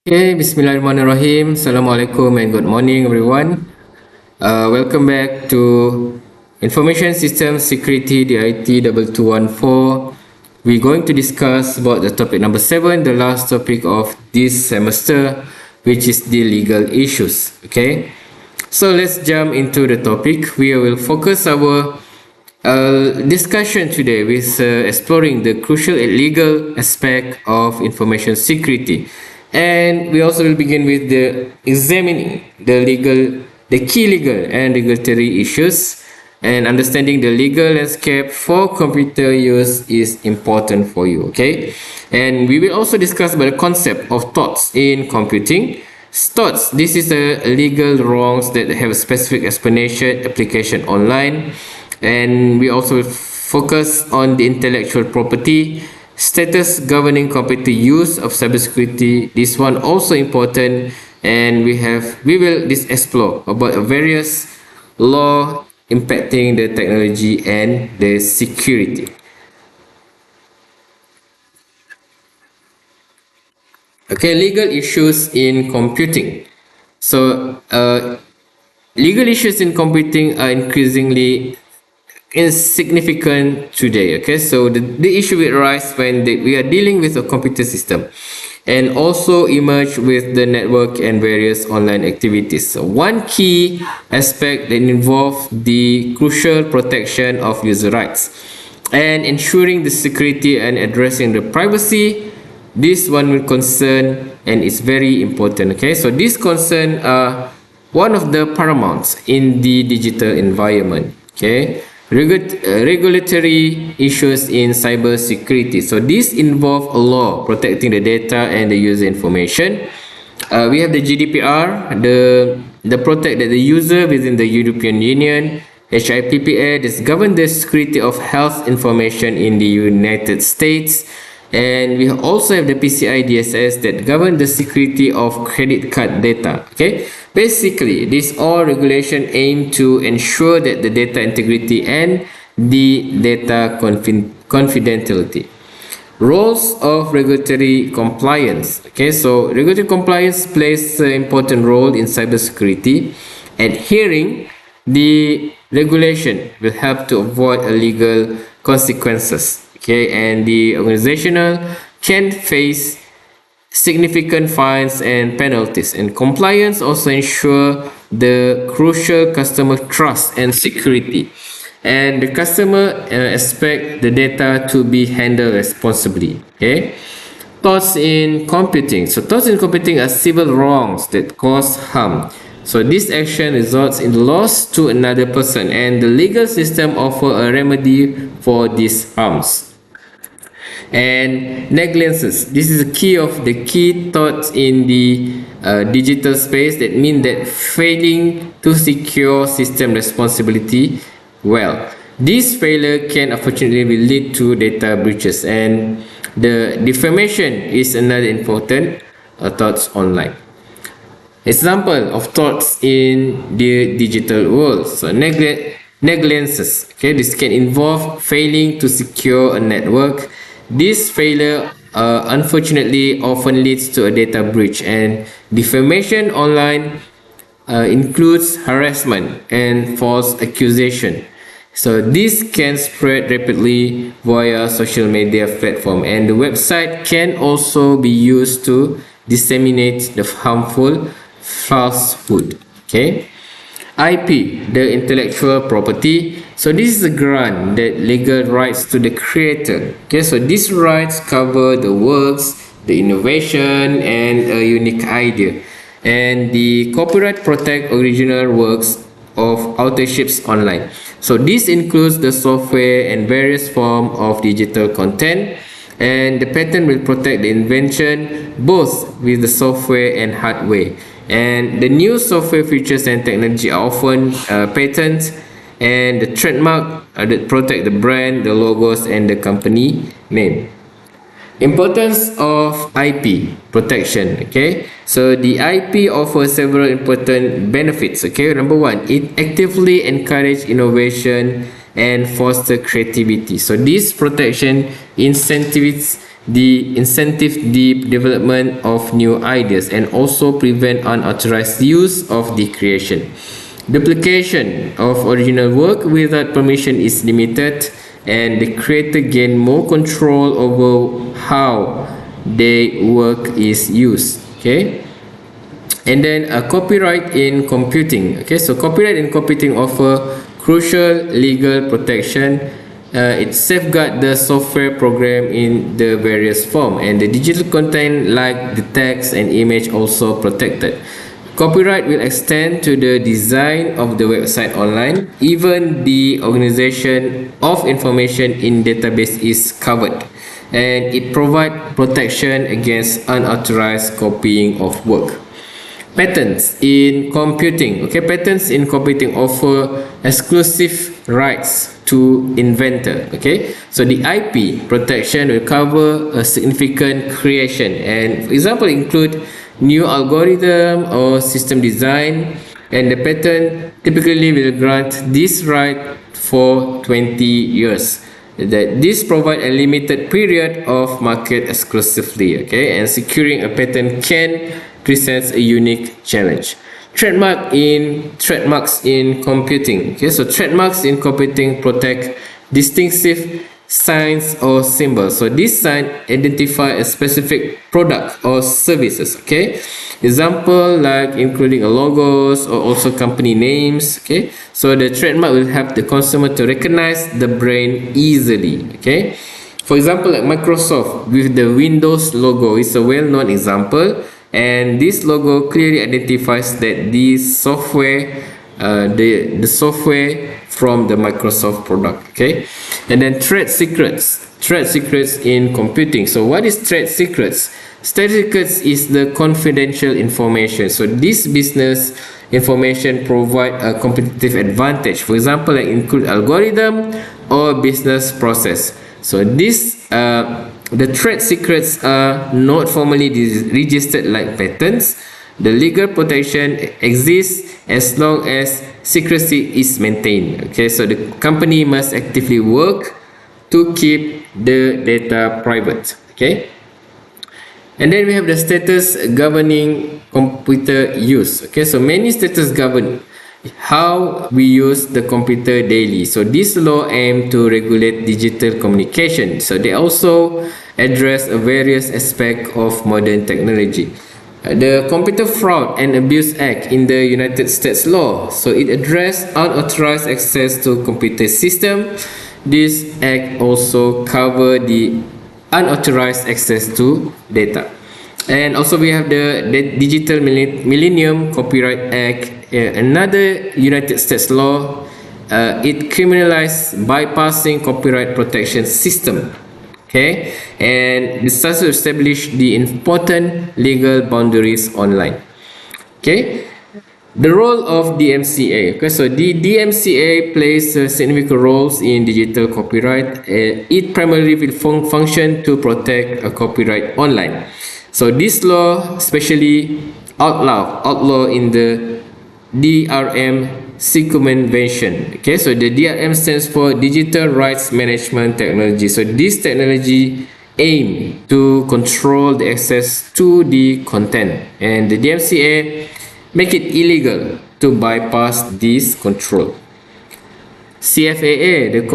Okay, Bismillahirrahmanirrahim. Assalamualaikum and good morning, everyone. Welcome back to Information System Security DIT2214. We're going to discuss about the topic number 7, the last topic of this semester, which is the legal issues. Okay, so let's jump into the topic. We will focus our discussion today with exploring the crucial legal aspect of information security, and we also will begin with the examining the key legal and regulatory issues, and understanding the legal landscape for computer use is important for you. Okay, and we will also discuss about the concept of torts in computing. Torts, this is a legal wrongs that have a specific explanation application online, and we also focus on the intellectual property status governing computer use of cybersecurity. This one also important, and we will explore about various law impacting the technology and the security. Okay, legal issues in computing. So legal issues in computing are increasingly insignificant today. Okay, so the issue will arise when we are dealing with a computer system, and also emerge with the network and various online activities. So one key aspect that involves the crucial protection of user rights and ensuring the security and addressing the privacy. This one will concern, and it's very important. Okay, so this concern are one of the paramounts in the digital environment. Okay, regulatory issues in cyber security. So this involve a law protecting the data and the user information. We have the GDPR, the protect the user within the European Union. HIPPA, this govern the security of health information in the United States. And we also have the PCI DSS that govern the security of credit card data. Okay, basically this all regulation aim to ensure that the data integrity and the data confidentiality. Roles of regulatory compliance. Okay, so regulatory compliance plays an important role in cybersecurity. Adhering the regulation will help to avoid illegal consequences. Okay, and the organizational can face significant fines and penalties, and compliance also ensure the crucial customer trust and security, and the customer expect the data to be handled responsibly. Okay, torts in computing. So torts in computing are civil wrongs that cause harm. So this action results in loss to another person, and the legal system offer a remedy for these harms. And negligence, this is a key thoughts in the digital space, that mean that failing to secure system responsibility well. This failure can unfortunately lead to data breaches, and the defamation is another important thoughts online. Example of thoughts in the digital world. So negligences. Okay, this can involve failing to secure a network. This failure unfortunately often leads to a data breach, and defamation online includes harassment and false accusation. So this can spread rapidly via social media platform, and the website can also be used to disseminate the harmful falsehood. Okay, IP, the intellectual property. So this is a grant that legal rights to the creator. Okay, so these rights cover the works, the innovation, and a unique idea. And the copyright protect original works of authorships online. So this includes the software and various form of digital content. And the patent will protect the invention both with the software and hardware. And the new software features and technology are often patents, and the trademark that protect the brand, the logos, and the company name. Importance of IP protection. Okay, so the IP offers several important benefits. Okay, number one, it actively encourages innovation and foster creativity. So this protection incentives the incentive the development of new ideas and also prevent unauthorized use of the creation. Duplication of original work without permission is limited, and the creator gain more control over how their work is used. Okay. And then copyright in computing. Okay, so copyright in computing offer crucial legal protection. It safeguards the software program in the various form, and the digital content like the text and image also protected. Copyright will extend to the design of the website online. Even the organization of information in database is covered, and it provides protection against unauthorized copying of work. Patents in computing. Okay, patents in computing offer exclusive rights to inventor. Okay, so the IP protection will cover a significant creation, and for example include new algorithm or system design, and the patent typically will grant this right for 20 years. That this provide a limited period of market exclusively. Okay, and securing a patent can presents a unique challenge. Trademarks in computing. Okay, so trademarks in computing protect distinctive signs or symbols. So this sign identify a specific product or services. Okay, example like including a logos or also company names. Okay, so the trademark will help the consumer to recognize the brand easily. Okay, for example like Microsoft with the Windows logo is a well-known example, and this logo clearly identifies that this software the software from the Microsoft product. Okay, and then trade secrets in computing. So what is trade secrets? Trade secrets is the confidential information. So this business information provide a competitive advantage. For example, like include algorithm or business process. So this the trade secrets are not formally registered like patents. The legal protection exists as long as secrecy is maintained. Okay, so the company must actively work to keep the data private. Okay, and then we have the status governing computer use. Okay, so many status govern how we use the computer daily. So this law aim to regulate digital communication. So they also address various aspects of modern technology. The Computer Fraud and Abuse Act in the United States law. So it addressed unauthorized access to computer system. This act also cover the unauthorized access to data. And also we have the Digital Millennium Copyright Act, another United States law. It criminalized bypassing copyright protection system. Okay, and this also established the important legal boundaries online. Okay, the role of DMCA. Okay, so the DMCA plays significant roles in digital copyright. It primarily will function to protect a copyright online. So this law especially outlaw in the DRM circumvention. Okay, so the DRM stands for Digital Rights Management Technology. So this technology aim to control the access to the content, and the DMCA make it illegal to bypass this control. CFAA, the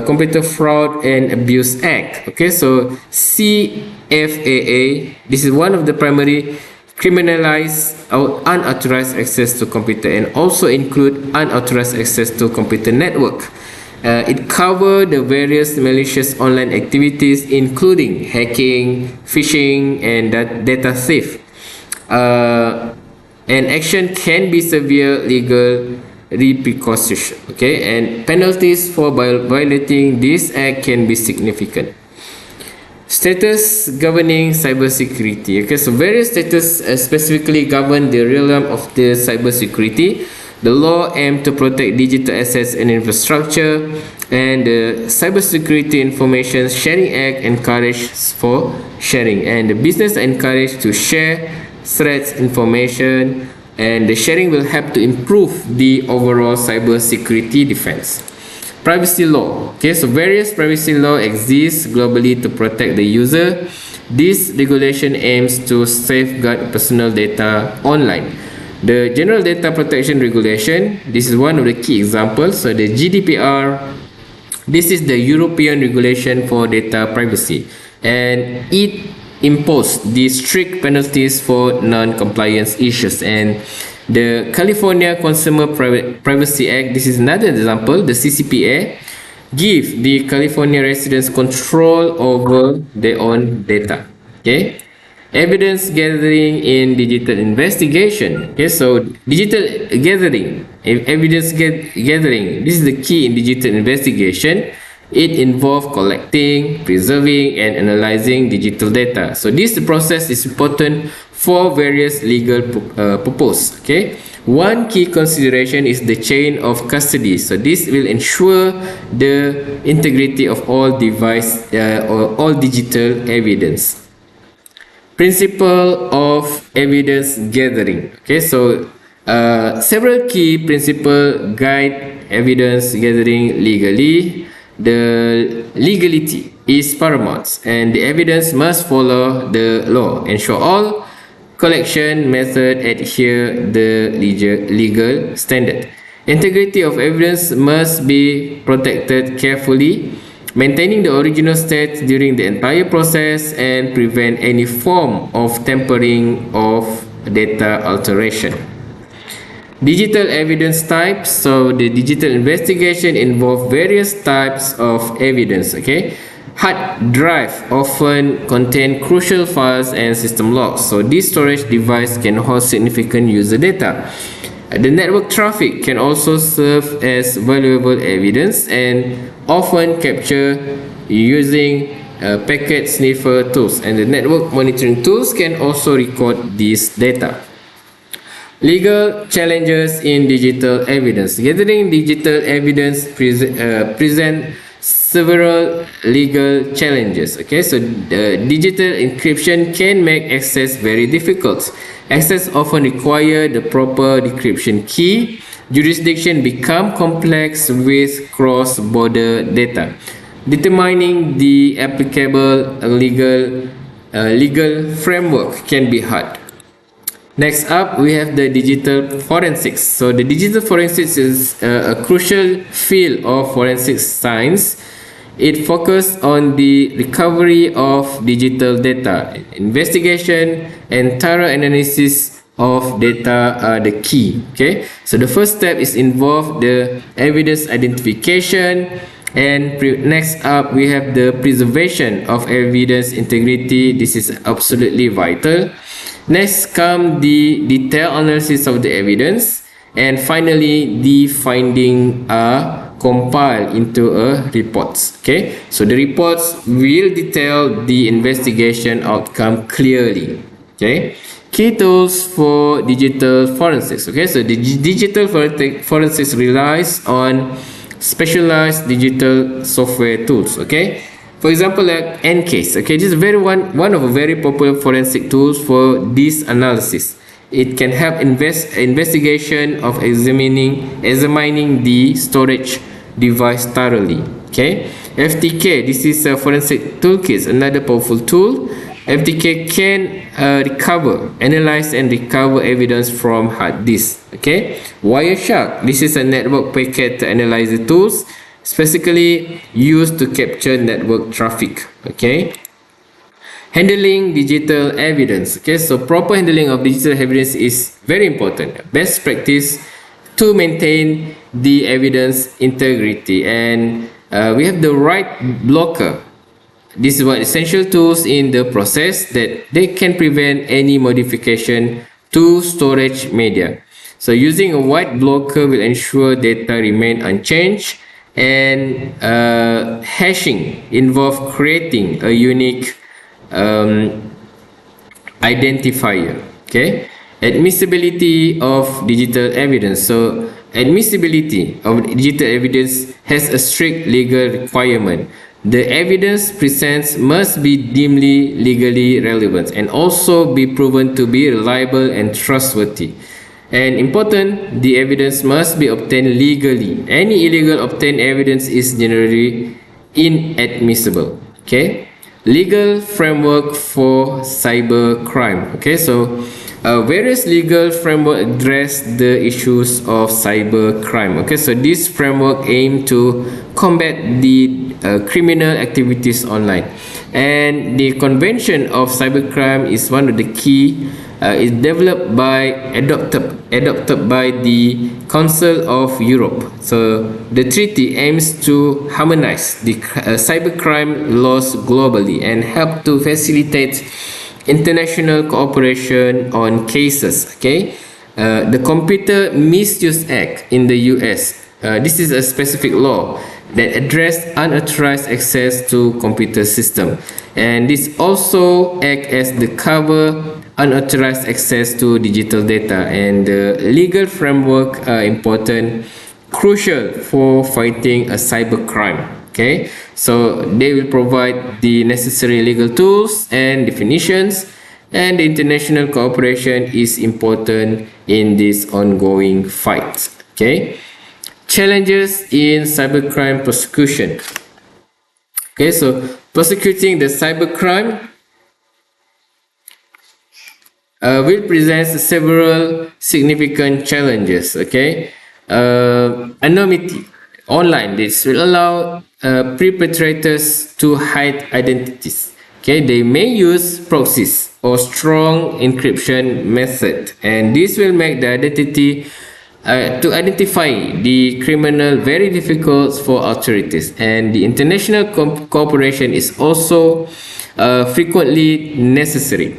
Computer Fraud and Abuse Act. Okay, so CFAA, this is one of the primary criminalize unauthorized access to computer and also include unauthorized access to computer network. It covers the various malicious online activities including hacking, phishing, and data theft. And action can be severe legal repercussions. Okay, and penalties for violating this act can be significant. Status governing cybersecurity. Okay, so various status specifically govern the realm of the cybersecurity. The law aims to protect digital assets and infrastructure, and the Cybersecurity Information Sharing Act encourages for sharing, and the business encouraged to share threats information, and the sharing will help to improve the overall cybersecurity defense. privacy law. Okay, so various privacy law exist globally to protect the user. This regulation aims to safeguard personal data online. The General Data Protection Regulation, this is one of the key examples. So the GDPR, this is the European regulation for data privacy, and it imposed the strict penalties for non-compliance issues. And the California Consumer Privacy Act, this is another example. The CCPA give the California residents control over their own data. Okay, evidence gathering in digital investigation. Okay, so digital gathering, evidence gathering, this is the key in digital investigation. It involves collecting, preserving, and analyzing digital data. So this process is important for various legal purposes. Okay, one key consideration is the chain of custody. So this will ensure the integrity of all device or all digital evidence. Principle of evidence gathering. Okay, so several key principles guide evidence gathering legally. The legality is paramount, and the evidence must follow the law. Ensure all collection method adhere the legal standard. Integrity of evidence must be protected carefully, maintaining the original state during the entire process and prevent any form of tampering of data alteration. Digital evidence types. So the digital investigation involve various types of evidence. Okay, hard drive often contain crucial files and system logs. So this storage device can host significant user data. The network traffic can also serve as valuable evidence and often captured using packet sniffer tools, and the network monitoring tools can also record this data. Legal challenges in digital evidence. Gathering digital evidence present several legal challenges. Okay, so digital encryption can make access very difficult. Access often require the proper decryption key. Jurisdiction become complex with cross-border data. Determining the applicable legal framework can be hard. Next up, we have the digital forensics. So the digital forensics is a crucial field of forensic science. It focuses on the recovery of digital data. Investigation and thorough analysis of data are the key. Okay, so the first step is involve the evidence identification, and next up we have the preservation of evidence integrity. This is absolutely vital. Next come the detailed analysis of the evidence, and finally the findings are compiled into a reports. Okay, so the reports will detail the investigation outcome clearly. Okay, key tools for digital forensics. Okay, so the digital forensics relies on specialized digital software tools. Okay, for example, like NCase. Okay, this is one of a very popular forensic tools for this analysis. It can help investigation of examining the storage device thoroughly. Okay, FTK, this is a forensic toolkit, another powerful tool. FTK can analyze and recover evidence from hard disk. Okay, Wireshark, this is a network packet analyzer tools specifically used to capture network traffic. Okay, handling digital evidence. Okay, so proper handling of digital evidence is very important. Best practice to maintain the evidence integrity, and we have the right blocker. This is one essential tools in the process that they can prevent any modification to storage media. So using a white blocker will ensure data remain unchanged, and hashing involve creating a unique identifier. Okay, admissibility of digital evidence. So admissibility of digital evidence has a strict legal requirement. The evidence presents must be deemed legally relevant and also be proven to be reliable and trustworthy. And important, the evidence must be obtained legally. Any illegal obtained evidence is generally inadmissible. Okay, legal framework for cybercrime. Okay, so various legal framework address the issues of cybercrime. Okay, so this framework aim to combat the criminal activities online, and the Convention of Cybercrime is one of the key. Is developed by adopted by the Council of Europe. So the treaty aims to harmonize the cybercrime laws globally and help to facilitate international cooperation on cases. Okay, the Computer Misuse Act in the US. This is a specific law that address unauthorized access to computer system, and this also act as the cover unauthorized access to digital data, and the legal framework are important, crucial for fighting a cybercrime. Okay, so they will provide the necessary legal tools and definitions, and the international cooperation is important in this ongoing fight. Okay, challenges in cybercrime prosecution. Okay, so prosecuting the cybercrime will present several significant challenges. Okay, anonymity online. This will allow perpetrators to hide identities. Okay, they may use proxies or strong encryption method, and this will make the identity to identify the criminal very difficult for authorities. And the international cooperation is also frequently necessary.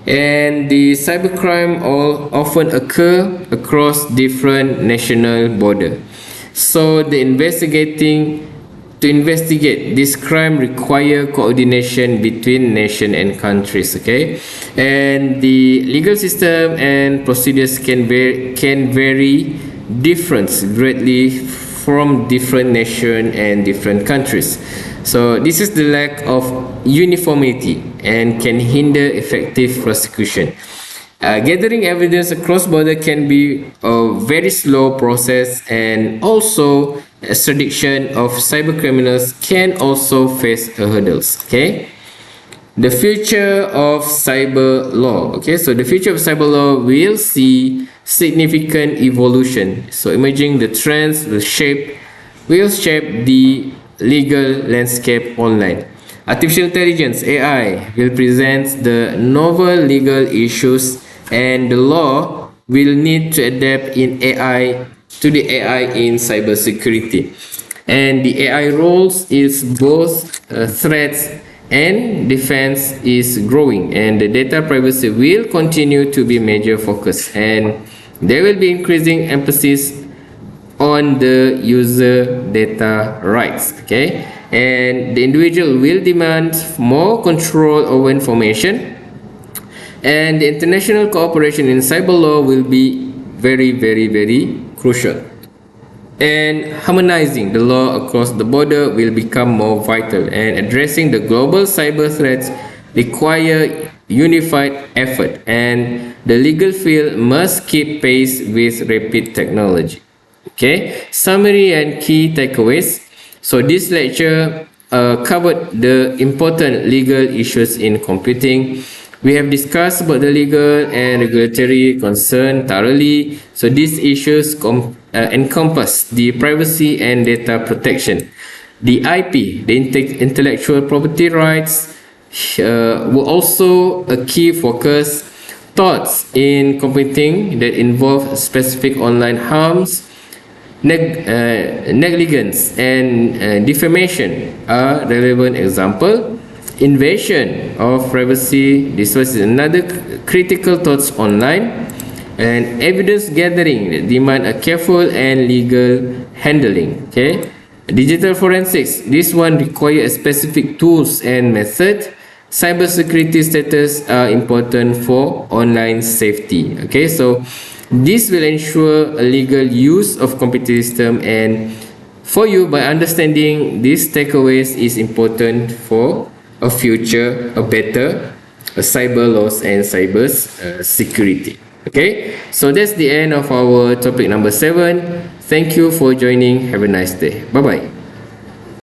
And the cybercrime all often occur across different national border. So to investigate this crime require coordination between nation and countries. Okay, and the legal system and procedures can vary greatly from different nation and different countries. So this is the lack of uniformity and can hinder effective prosecution. Gathering evidence across border can be a very slow process, and also extradition of cybercriminals can also face hurdles. Okay, the future of cyber law. Okay, so the future of cyber law will see significant evolution. So emerging the trends will shape the legal landscape online. Artificial intelligence (AI) will present the novel legal issues, and the law will need to adapt in AI to the AI in cybersecurity. And the AI roles is both threats and defense is growing, and the data privacy will continue to be major focus, and there will be increasing emphasis on the user data rights. Okay, and the individual will demand more control over information, and the international cooperation in cyber law will be very crucial, and harmonizing the law across the border will become more vital, and addressing the global cyber threats require unified effort, and the legal field must keep pace with rapid technology. Okay, summary and key takeaways. So this lecture covered the important legal issues in computing. We have discussed about the legal and regulatory concern thoroughly. So these issues encompass the privacy and data protection, the IP, the intellectual property rights, were also a key focus. Thoughts in computing that involve specific online harms, negligence and defamation are relevant example. Invasion of privacy, this was another critical thoughts online, and evidence gathering that demand a careful and legal handling. Okay, digital forensics, this one require specific tools and method. Cybersecurity status are important for online safety. Okay, so this will ensure a legal use of computer system, and for you, by understanding these takeaways is important for a future, a better cyber laws and cyber security. Okay, so that's the end of our topic number 7. Thank you for joining. Have a nice day. Bye bye.